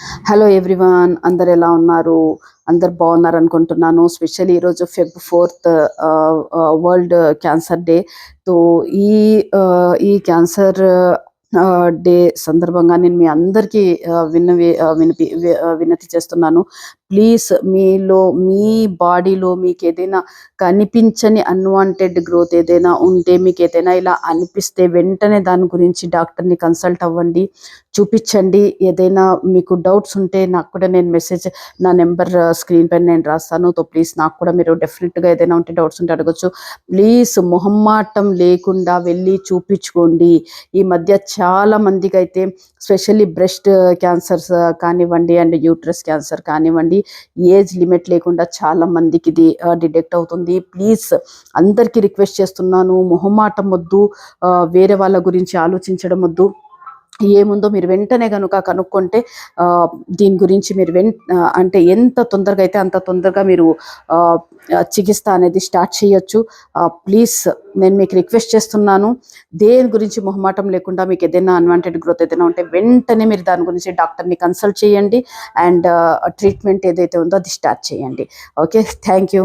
Hello everyone, అందరు ఎలా ఉన్నారు? అందరు బాగున్నారు అనుకుంటున్నాను. స్పెషల్లీ ఈరోజు Feb 4th world cancer day. తో ఈ ఈ క్యాన్సర్ డే సందర్భంగా నేను మీ అందరికీ వినతి చేస్తున్నాను. ప్లీజ్ మీలో మీ బాడీలో మీకు ఏదైనా కనిపించని అన్వాంటెడ్ గ్రోత్ ఏదైనా ఉంటే, మీకు ఏదైనా ఇలా అనిపిస్తే వెంటనే దాని గురించి డాక్టర్ని కన్సల్ట్ అవ్వండి, చూపించండి. ఏదైనా మీకు డౌట్స్ ఉంటే నాకు కూడా నా నెంబర్ స్క్రీన్ పైన నేను రాస్తాను. తో ప్లీజ్ నాకు కూడా మీరు డెఫినెట్గా ఏదైనా ఉంటే డౌట్స్ ఉంటే అడగచ్చు. ప్లీజ్ మొహమ్మాటం లేకుండా వెళ్ళి చూపించుకోండి. ఈ మధ్య చాలా మందికి అయితే స్పెషల్లీ బ్రెస్ట్ క్యాన్సర్స్ కానివ్వండి అండ్ యూట్రస్ క్యాన్సర్ కానివ్వండి, ఏజ్ లిమిట్ లేకుండా చాలా మందికి ఇది డిటెక్ట్ అవుతుంది. ప్లీజ్ అందరికీ రిక్వెస్ట్ చేస్తున్నాను, మొహమ్మాటం వద్దు, వేరే వాళ్ళ గురించి ఆలోచించడం వద్దు. ఏముందో మీరు వెంటనే కనుక కనుక్కుంటే దీని గురించి మీరు అంటే ఎంత తొందరగా అయితే అంత తొందరగా మీరు చికిత్స అనేది స్టార్ట్ చేయొచ్చు. ప్లీజ్ నేను మీకు రిక్వెస్ట్ చేస్తున్నాను, దేని గురించి మొహమాటం లేకుండా మీకు ఏదైనా అన్వాంటెడ్ గ్రోత్ ఏదైనా ఉంటే వెంటనే మీరు దాని గురించి డాక్టర్ని కన్సల్ట్ చేయండి అండ్ ట్రీట్మెంట్ ఏదైతే ఉందో అది స్టార్ట్ చేయండి. Okay, thank you.